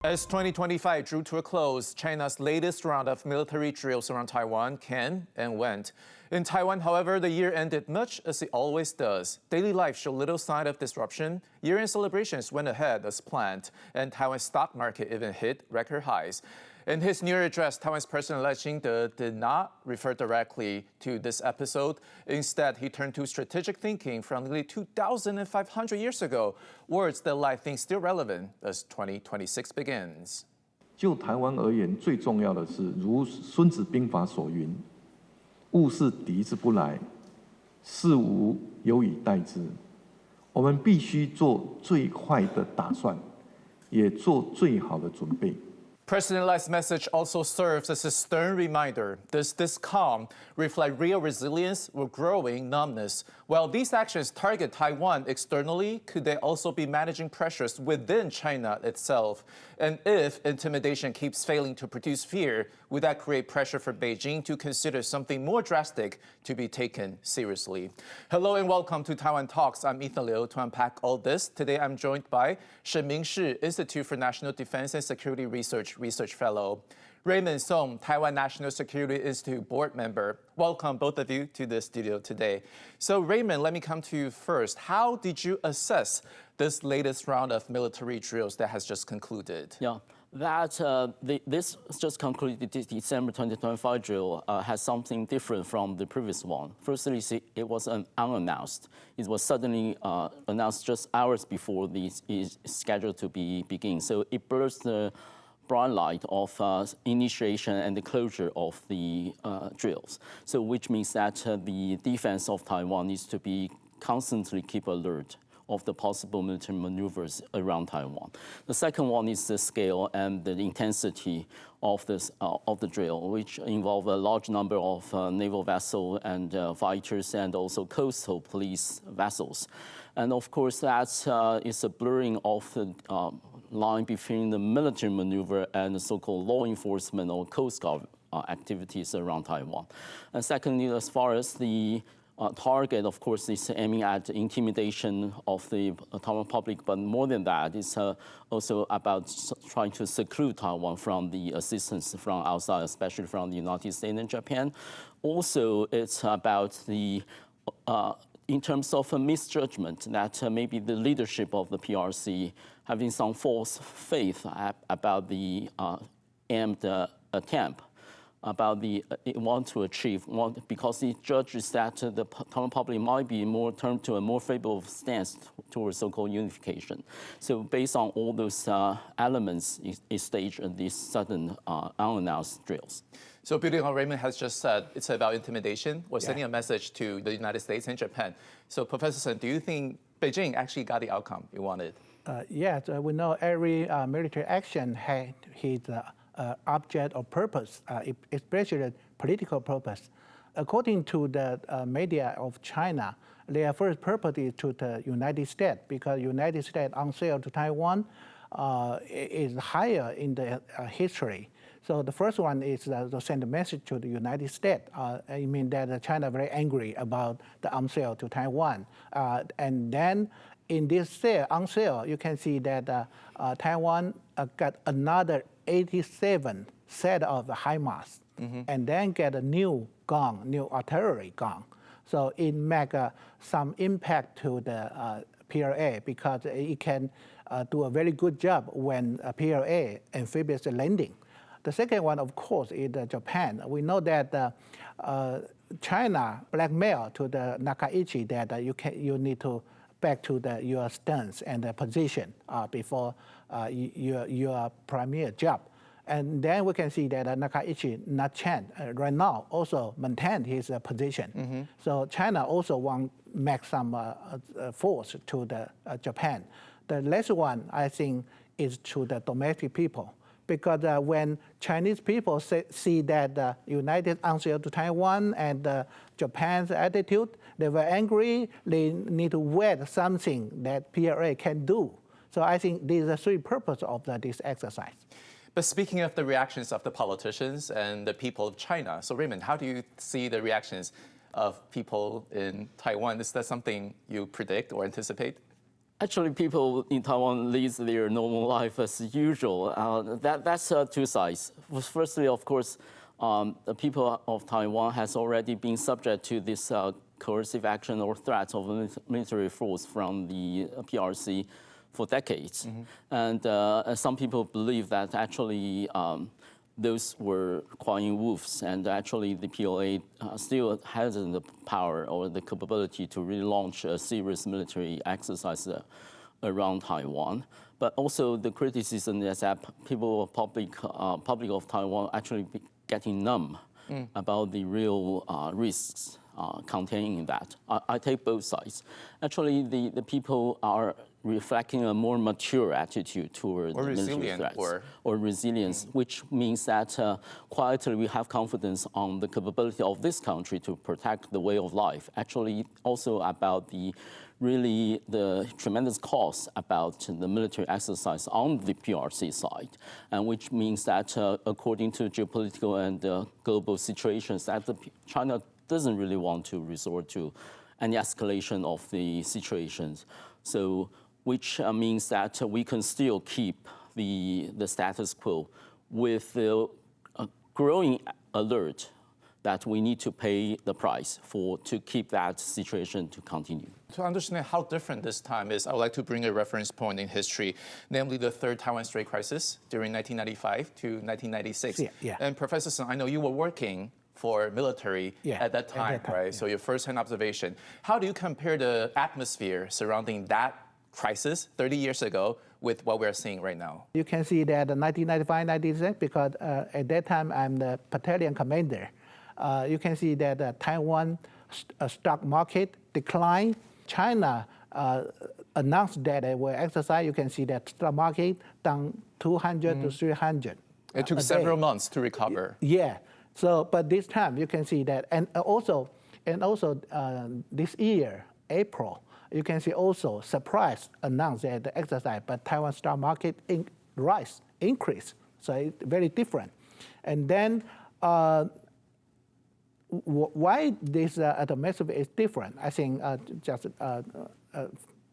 As 2025 drew to a close, China's latest round of military drills around Taiwan came and went. In Taiwan, however, the year ended much as it always does. Daily life showed little sign of disruption. Year-end celebrations went ahead as planned, and Taiwan's stock market even hit record highs. In his New Year address, Taiwan's President Xi Jinping did not refer directly to this episode. Instead, he turned to strategic thinking from nearly 2,500 years ago, words that I think still relevant as 2026 begins. 就台湾而言，最重要的是如《孙子兵法》所云：“物是敌之不来，事无有以待之。”我们必须做最坏的打算，也做最好的准备。 President Li's message also serves as a stern reminder. Does this calm reflect real resilience or growing numbness? While these actions target Taiwan externally, could they also be managing pressures within China itself? And if intimidation keeps failing to produce fear, would that create pressure for Beijing to consider something more drastic to be taken seriously? Hello and welcome to Taiwan Talks. I'm Ethan Liu. To unpack all this, today I'm joined by Shenming Shi, Institute for National Defense and Security Research Fellow, Raymond Song, Taiwan National Security Institute board member. Welcome, both of you, to the studio today. So, Raymond, let me come to you first. How did you assess this latest round of military drills that has just concluded? Yeah. This just concluded December 2025 drill has something different from the previous one. Firstly, it was unannounced. It was suddenly announced just hours before this is scheduled to begin. So it blurs the bright light of initiation and the closure of the drills. So which means that the defense of Taiwan needs to be constantly keep alert of the possible military maneuvers around Taiwan. The second one is the scale and the intensity of the drill, which involve a large number of naval vessels and fighters and also coastal police vessels. And of course, that is a blurring of the line between the military maneuver and the so-called law enforcement or Coast Guard activities around Taiwan. And secondly, as far as the target, of course, is aiming at intimidation of the Taiwan public, but more than that, it's also about trying to seclude Taiwan from the assistance from outside, especially from the United States and Japan. Also, it's about the in terms of a misjudgment that maybe the leadership of the PRC having some false faith about the aimed attempt, about the want to achieve, because it judges that the Taiwan public might be more turned to a more favorable stance towards so-called unification. So based on all those elements, it staged these sudden unannounced drills. So building on what Raymond has just said, it's about intimidation. We're sending a message to the United States and Japan. So Professor Sun, do you think Beijing actually got the outcome you wanted? Yes, we know every military action had its object or purpose, especially political purpose. According to the media of China, their first purpose is to the United States, because United States on sale to Taiwan is higher in the history. So the first one is to send a message to the United States. I mean that China is very angry about the on sale to Taiwan. And then in this on sale, you can see that Taiwan got another 87 set of the HIMARS, and then get a new gun, new artillery gun. So it makes some impact to the PLA, because it can do a very good job when PLA amphibious landing. The second one, of course, is Japan. We know that China blackmail to the Nakaichi that you need to back to your stance and the position before your premier job. And then we can see that Nakaichi, not Chen, right now also maintain his position. So China also want to make some force to the Japan. The last one, I think, is to the domestic people. Because when Chinese people see that the United answer to Taiwan and Japan's attitude, they were angry. They need to wait something that PLA can do. So I think these are three purposes of this exercise. But speaking of the reactions of the politicians and the people of China, so Raymond, how do you see the reactions of people in Taiwan? Is that something you predict or anticipate? Actually, people in Taiwan live their normal life as usual. That's two sides. Firstly, of course, the people of Taiwan has already been subject to this coercive action or threat of military force from the PRC for decades. And some people believe that actually those were crying wolves, and actually the PLA still hasn't the power or the capability to really launch a serious military exercise around Taiwan. But also the criticism is that people, public of Taiwan actually getting numb about the real risks containing that. I take both sides. Actually, the people are reflecting a more mature attitude toward the military threats or resilience, which means that quietly we have confidence on the capability of this country to protect the way of life. Actually, also about the tremendous cost about the military exercise on the PRC side, and which means that according to geopolitical and global situations, that China doesn't really want to resort to any escalation of the situations. So, which means that we can still keep the status quo with the growing alert that we need to pay the price to keep that situation to continue. To understand how different this time is, I would like to bring a reference point in history, namely the Third Taiwan Strait Crisis during 1995 to 1996. Yeah. And Professor Sung, I know you were working for military at that time, right? Yeah. So your first-hand observation. How do you compare the atmosphere surrounding that crisis 30 years ago with what we're seeing right now? You can see that 1995-96, because at that time I'm the battalion commander. You can see that the Taiwan stock market declined. China announced that they will exercise. You can see that stock market down 200 to 300. It took several months to recover. Yeah. So, but this time you can see that, and also this year, April, you can see also surprise announced that the exercise, but Taiwan stock market increase. So it's very different. And then why this atmosphere is different? I think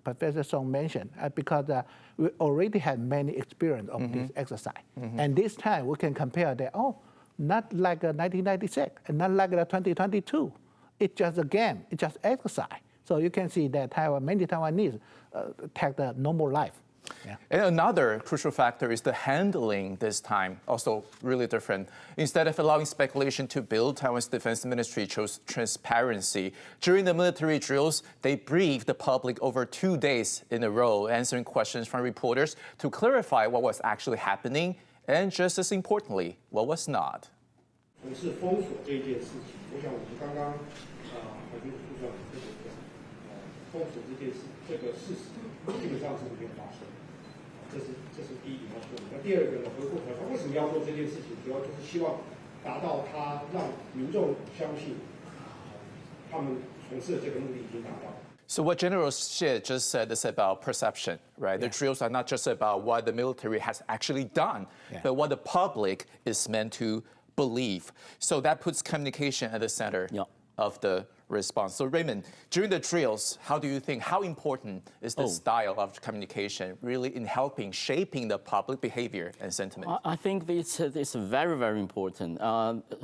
Professor Song mentioned because we already had many experience of this exercise, and this time we can compare that. Not like 1996 and not like 2022. It's just a game. It's just exercise. So you can see that many Taiwanese take the normal life. Yeah. And another crucial factor is the handling this time, also really different. Instead of allowing speculation to build, Taiwan's Defense Ministry chose transparency. During the military drills, they briefed the public over 2 days in a row, answering questions from reporters to clarify what was actually happening, and just as importantly, what was not. 从事封锁这件事情，我想我们刚刚海军部长这个封锁这个事实，基本上是没有发生。这是第一点要说的。那第二个呢，回过头来，他为什么要做这件事情？主要就是希望达到他让民众相信，他们从事的这个目的已经达到。 So what General Xie just said is about perception, right? The drills are not just about what the military has actually done, but what the public is meant to believe. So that puts communication at the center of the response. So Raymond, during the drills, how do you think, how important is the style of communication really in helping, shaping the public behavior and sentiment? I think it's very, very important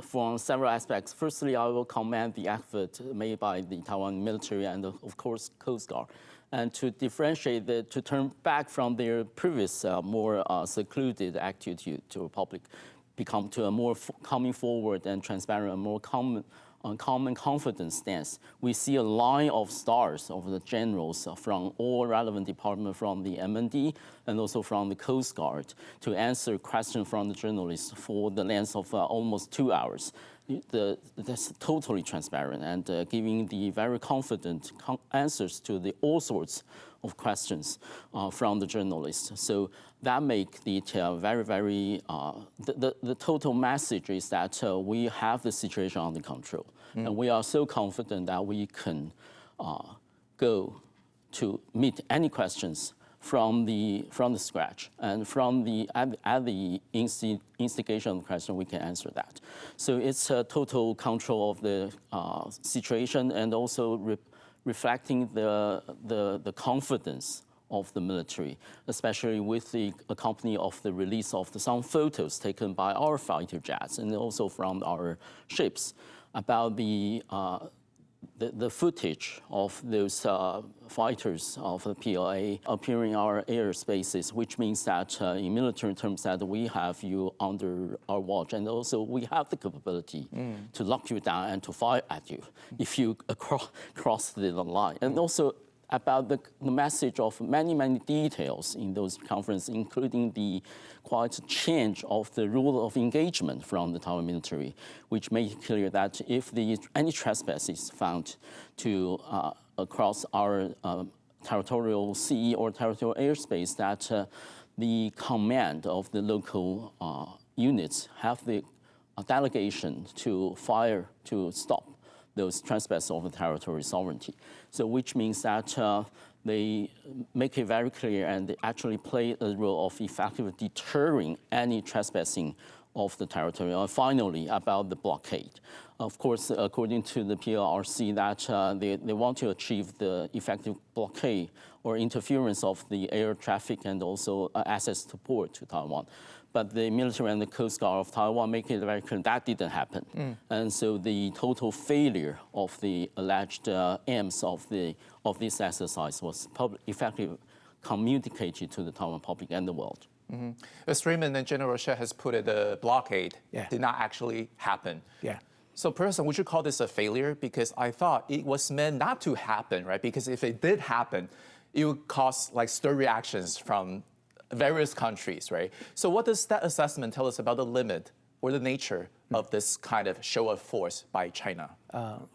from several aspects. Firstly, I will commend the effort made by the Taiwan military and, of course, Coast Guard, and to differentiate, to turn back from their previous more secluded attitude to a public, become to a more coming forward and transparent, a more common confidence stance. We see a line of stars of the generals from all relevant departments, from the MND and also from the Coast Guard, to answer questions from the journalists for the length of almost 2 hours. That's totally transparent and giving the very confident answers to all sorts of questions from the journalists. So that makes it very, very, the total message is that we have the situation under control. And we are so confident that we can go to meet any questions from the scratch, and at the instigation of the question, we can answer that. So it's a total control of the situation, and also reflecting the confidence of the military, especially with the accompany of the release of some photos taken by our fighter jets and also from our ships about the footage of those fighters of the PLA appearing in our airspaces, which means that in military terms that we have you under our watch, and also we have the capability to lock you down and to fire at you if you cross the line. And also about the message of many details in those conferences, including the quite change of the rule of engagement from the Taiwan military, which made it clear that if any trespass is found to across our territorial sea or territorial airspace, that the command of the local units have the delegation to fire to stop those trespass of the territory sovereignty. So which means that they make it very clear and they actually play a role of effectively deterring any trespassing of the territory. And finally, about the blockade. Of course, according to the PLRC, that they want to achieve the effective blockade or interference of the air traffic and also access to port to Taiwan. But the military and the Coast Guard of Taiwan make it very clear that didn't happen. And so the total failure of the alleged aims of this exercise was effectively communicated to the Taiwan public and the world. As Raymond and General She has put it, the blockade did not actually happen. So, Professor, would you call this a failure? Because I thought it was meant not to happen, right? Because if it did happen, it would cause like stir reactions from various countries, right? So what does that assessment tell us about the limit or the nature of this kind of show of force by China?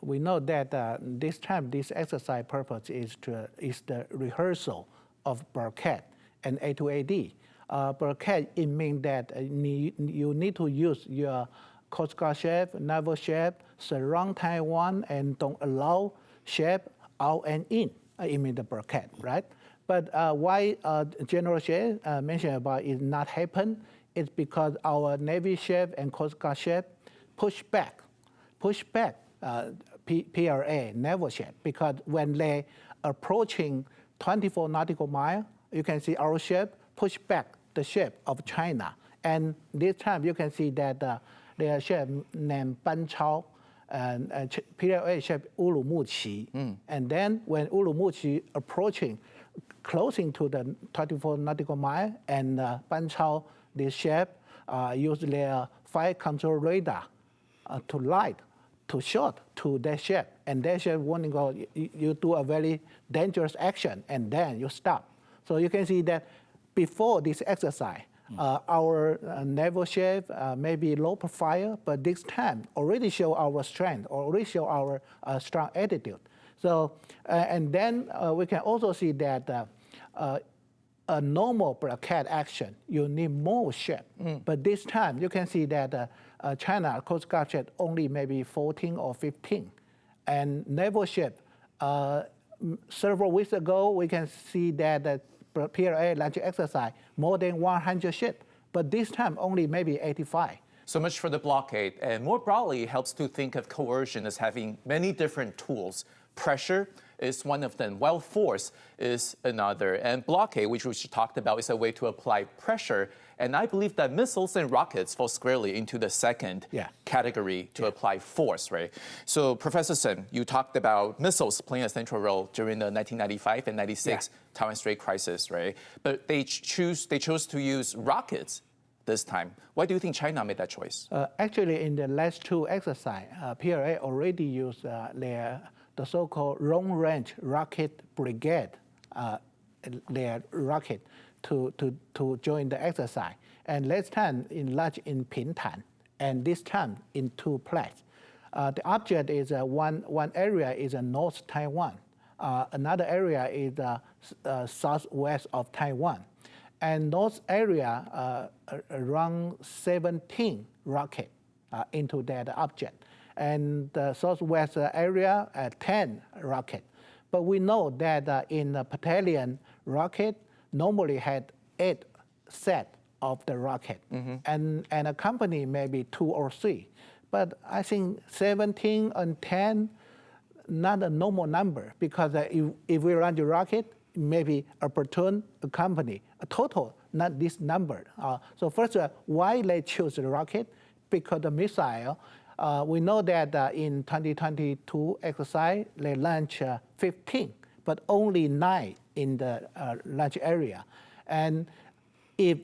We know that this time, this exercise purpose is the rehearsal of Blockade and A2AD. Blockade, it means that you need to use your Coast Guard ship, naval ship, surround Taiwan and don't allow ship out and in. It means the blockade, right? But why General She mentioned about it not happen? It's because our Navy ship and Coast Guard ship push back PLA naval ship, because when they approaching 24 nautical mile, you can see our ship push back the ship of China. And this time you can see that their ship named Ban Chao and PLA ship Urumqi. And then when Urumqi approaching, closing to the 24 nautical mile, and Ban Chao, this ship, use their fire control radar to light, to shot to their ship. And their ship warning, go, you do a very dangerous action, and then you stop. So you can see that before this exercise, our naval ship may be low profile, but this time already show our strength, already show our strong attitude. So, and then we can also see that a normal blockade action, you need more ship. But this time, you can see that China Coast Guard ship only maybe 14 or 15. And naval ship, several weeks ago, we can see that the PLA launch exercise, more than 100 ships. But this time, only maybe 85. So much for the blockade. And more broadly, it helps to think of coercion as having many different tools. Pressure is one of them, while force is another. And blockade, which we talked about, is a way to apply pressure. And I believe that missiles and rockets fall squarely into the second category to apply force, right? So, Professor Sen, you talked about missiles playing a central role during the 1995 and 96 Taiwan Strait crisis, right? But they chose to use rockets this time. Why do you think China made that choice? Actually, in the last two exercises, PLA already used the so-called long-range rocket brigade, their rocket, to join the exercise. And last time enlarged in Pintan, and this time in two places. The object is one area is North Taiwan, another area is southwest of Taiwan. And North area around 17 rockets into that object. And the southwest area 10 rockets. But we know that in a battalion rocket normally had 8 sets of the rocket, and a company maybe 2 or 3. But I think 17 and 10, not a normal number, because if we run the rocket, maybe opportune company, a total, not this number. So first, why they choose the rocket? Because the missile, we know that in 2022 exercise, they launched 15, but only 9 in the launch area. And if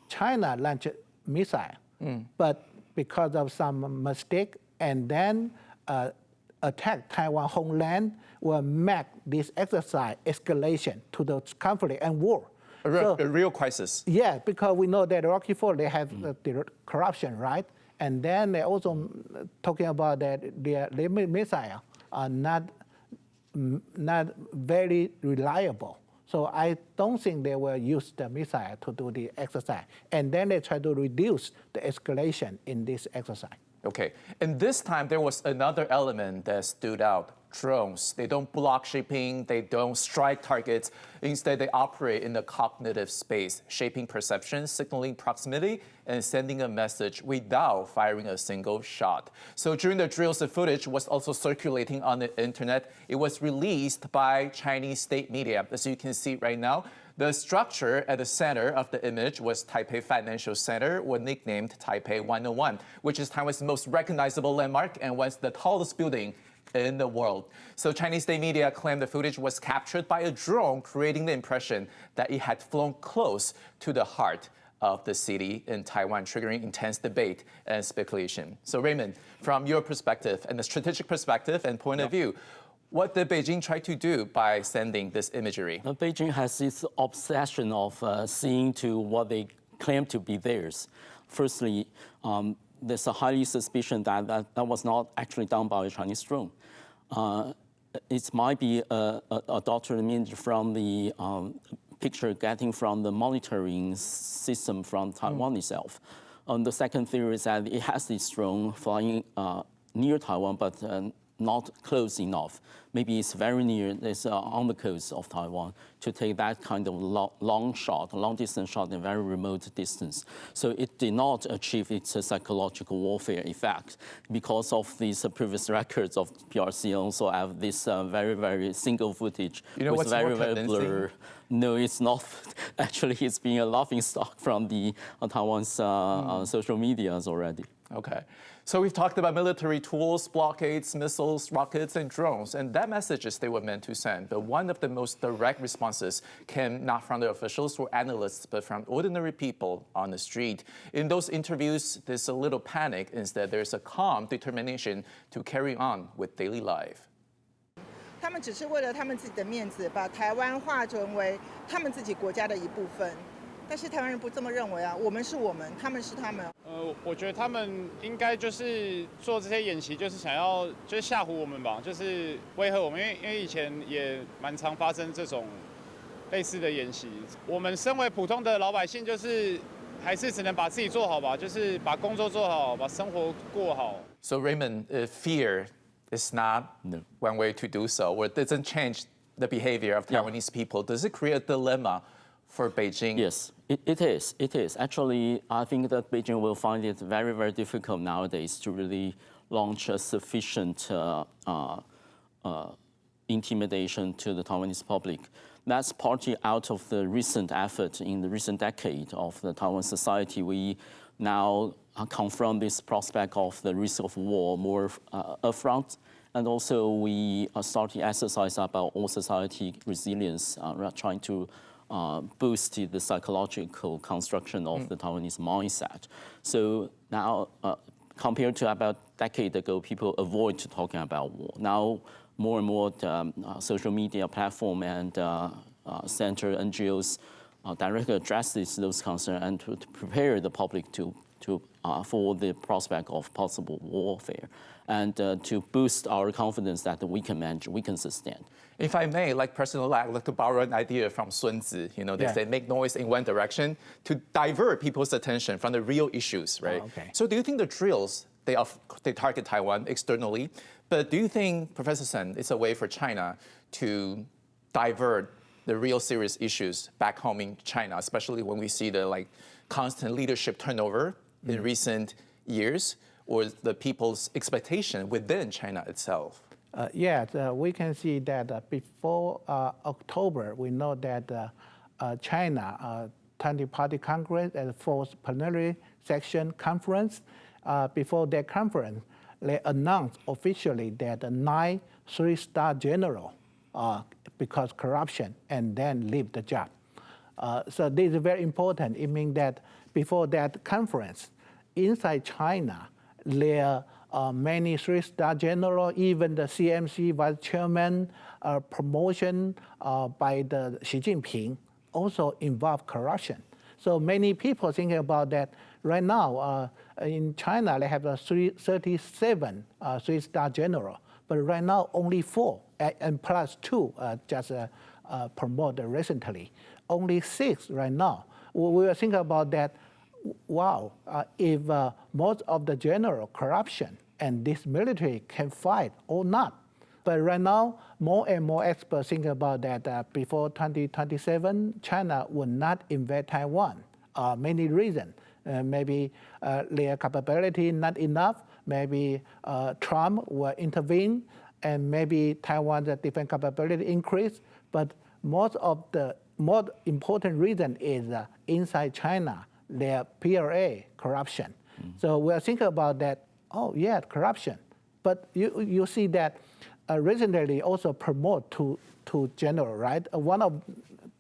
China launched missile, but because of some mistake, and then attack Taiwan homeland, will make this exercise escalation to the conflict and war. A real crisis. Yeah, because we know that Rocky Ford, they have the corruption, right? And then they're also talking about that their missile are not very reliable. So I don't think they will use the missile to do the exercise. And then they try to reduce the escalation in this exercise. Okay, and this time there was another element that stood out. Drones. They don't block shipping, they don't strike targets. Instead, they operate in the cognitive space, shaping perception, signaling proximity, and sending a message without firing a single shot. So during the drills, the footage was also circulating on the internet. It was released by Chinese state media. As you can see right now, the structure at the center of the image was Taipei Financial Center, or nicknamed Taipei 101, which is Taiwan's most recognizable landmark and once the tallest building in the world. So Chinese state media claimed the footage was captured by a drone, creating the impression that it had flown close to the heart of the city in Taiwan, triggering intense debate and speculation. So Raymond, from your perspective and the strategic perspective and point of view, what did Beijing try to do by sending this imagery? Beijing has this obsession of seeing to what they claim to be theirs. Firstly, there's a highly suspicion that that was not actually done by a Chinese drone. It might be a doctored image from the picture getting from the monitoring system from Taiwan itself. The second theory is that it has this drone flying near Taiwan, but not close enough. Maybe it's very near, it's on the coast of Taiwan to take that kind of long distance shot in a very remote distance. So it did not achieve its psychological warfare effect because of these previous records of PRC also have this very, very single footage. You know what's very, more very blur. No, it's not. Actually, it's been a laughing stock from the Taiwan's social medias already. Okay. So we've talked about military tools, blockades, missiles, rockets, and drones, and that messages they were meant to send. But one of the most direct responses came not from the officials or analysts, but from ordinary people on the street. In those interviews, there's a little panic. Instead, there's a calm determination to carry on with daily life. 他们只是为了他们自己的面子，把台湾化成为他们自己国家的一部分。但是台湾人不这么认为啊，我们是我们，他们是他们。我觉得他们应该就是做这些演习，就是想要就是吓唬我们吧，就是威吓我们，因为以前也蛮常发生这种类似的演习。我们身为普通的老百姓，就是还是只能把自己做好吧，就是把工作做好，把生活过好。So Raymond, fear is not one way to do so, or it doesn't change the behavior of Taiwanese people. Does it create a dilemma for Beijing? Yes, it is. It is. Actually, I think that Beijing will find it very, very difficult nowadays to really launch a sufficient intimidation to the Taiwanese public. That's partly out of the recent effort in the recent decade of the Taiwan society. We now confront this prospect of the risk of war more upfront. And also we start to exercise about all society resilience, trying to boost the psychological construction of the Taiwanese mindset. So now, compared to about a decade ago, people avoid talking about war. Now, more and more social media platform and center NGOs directly address those concerns and to prepare the public for the prospect of possible warfare and to boost our confidence that we can manage, we can sustain. If I may, like personally, I'd like to borrow an idea from Sun Tzu. You know, they say make noise in one direction to divert people's attention from the real issues, right? Oh, okay. So do you think the drills, they target Taiwan externally, but do you think, Professor Sen, it's a way for China to divert the real serious issues back home in China, especially when we see the constant leadership turnover in recent years, or the people's expectation within China itself? Yes, we can see that before October, we know that China 20-party Congress and fourth plenary section conference. Before that conference, they announced officially that 9 3-star generals because corruption and then leave the job. So this is very important. It means that before that conference, inside China, there are many 3-star generals, even the CMC vice chairman promotion by the Xi Jinping also involve corruption. So many people thinking about that right now. In China, they have 37 3-star general, but right now only 4, and plus 2 just promoted recently. Only 6 right now. We were thinking about that. Wow, if most of the general corruption and this military can fight or not. But right now, more and more experts think about that before 2027, China will not invade Taiwan. Many reasons. Maybe their capability not enough. Maybe Trump will intervene, and maybe Taiwan's defense capability increase. But most of the more important reason is inside China, their PLA corruption. So we're thinking about that. Oh yeah, corruption. But you see that recently also promote to general, right? One of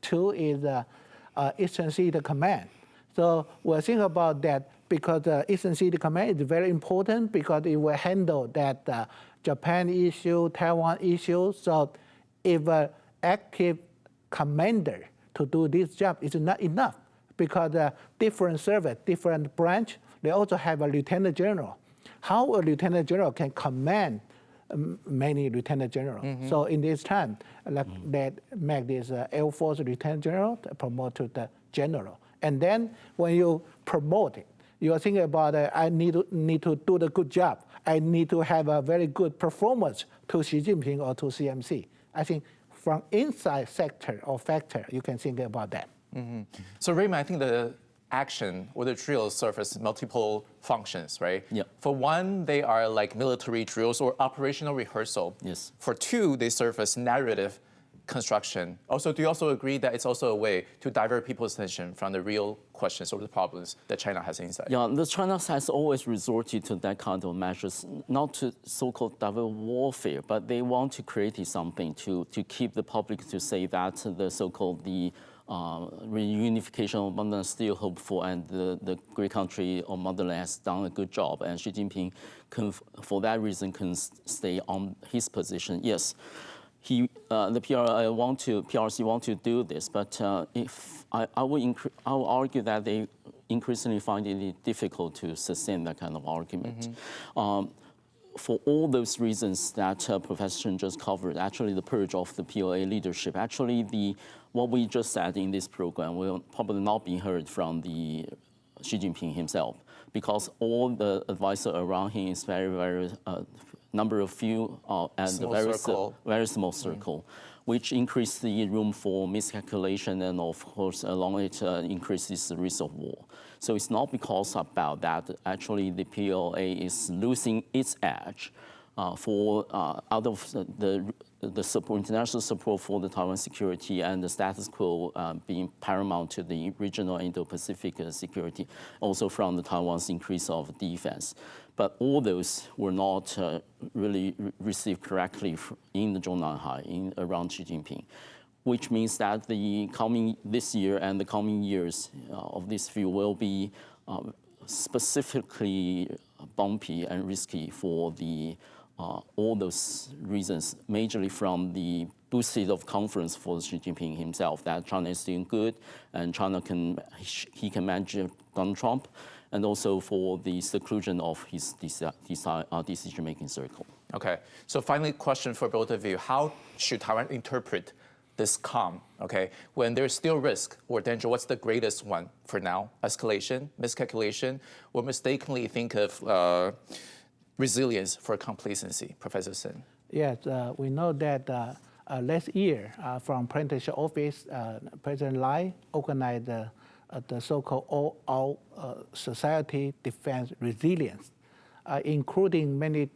2 is Eastern Sea Command. So we're thinking about that because Eastern Sea Command is very important because it will handle that Japan issue, Taiwan issue. So if an active commander to do this job is not enough because different service, different branch, they also have a lieutenant general. How a lieutenant general can command many lieutenant generals? So in this time, they make this Air Force lieutenant general promote to the general. And then when you promote it, you are thinking about I need to do the good job. I need to have a very good performance to Xi Jinping or to CMC. I think from inside sector or factor, you can think about that. So Raymond, I think the action or the drills serve as multiple functions, right? Yeah. For one, they are like military drills or operational rehearsal. Yes. For 2, they serve as narrative construction. Also, do you also agree that it's also a way to divert people's attention from the real questions or the problems that China has inside? Yeah, the China has always resorted to that kind of measures, not to so-called divert warfare, but they want to create something to keep the public to say that the so-called reunification of motherland is still hopeful, and the great country of motherland has done a good job, and Xi Jinping can, for that reason, can stay on his position. Yes, the PRC want to do this, but if I will argue that they increasingly find it difficult to sustain that kind of argument. For all those reasons that Professor Chen just covered, actually the purge of the PLA leadership, actually what we just said in this program will probably not be heard from the Xi Jinping himself, because all the advisor around him is very, very number of few and very small circle, which increase the room for miscalculation, and of course along it increases the risk of war. So it's not because about that. Actually, the PLA is losing its edge for out of the support, international support for the Taiwan security and the status quo being paramount to the regional Indo-Pacific security, also from the Taiwan's increase of defense. But all those were not really received correctly in the Zhongnanhai, around Xi Jinping, which means that this year and the coming years of this field will be specifically bumpy and risky for all those reasons, majorly from the boosted of confidence for Xi Jinping himself that China is doing good and he can manage Donald Trump, and also for the seclusion of his decision-making circle. Okay, so finally, question for both of you. How should Taiwan interpret this calm, okay? When there's still risk or danger, what's the greatest one for now? Escalation, miscalculation, or mistakenly think of resilience for complacency? Professor Sun. Yes, we know that last year from presidential office, President Lai organized the so-called all society defense resilience, including many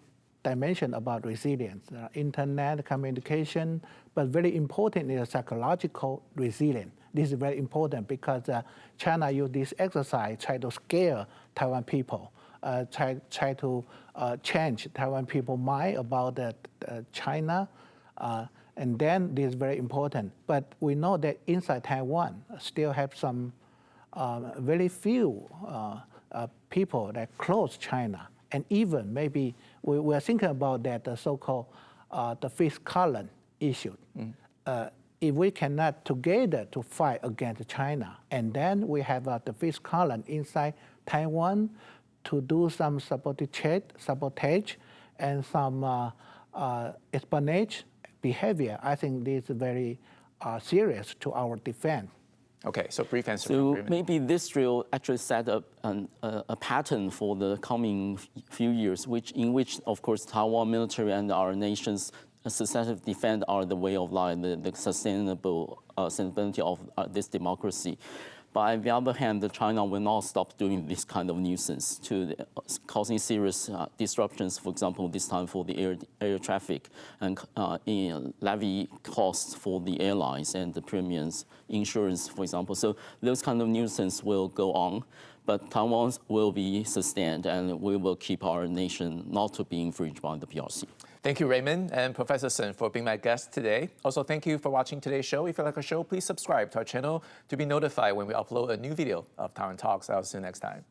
dimension about resilience, internet, communication, but very important is psychological resilience. This is very important because China used this exercise, try to scare Taiwan people, try to change Taiwan people's mind about China, and then this is very important. But we know that inside Taiwan still have some very few people that close China. And even maybe we are thinking about that so-called the fifth column issue. If we cannot together to fight against China, and then we have the fifth column inside Taiwan to do some sabotage and some espionage behavior, I think this is very serious to our defense. Okay, so brief answer. So maybe this drill actually set up a pattern for the coming few years, in which, of course, Taiwan military and our nation's successive defense are the way of life, the sustainability of this democracy. But on the other hand, China will not stop doing this kind of nuisance, causing serious disruptions, for example, this time for the air traffic, and levy costs for the airlines and the premiums, insurance, for example. So those kind of nuisance will go on, but Taiwan will be sustained, and we will keep our nation not to be infringed by the PRC. Thank you, Raymond and Professor Sun, for being my guest today. Also, thank you for watching today's show. If you like our show, please subscribe to our channel to be notified when we upload a new video of Taiwan Talks. I'll see you next time.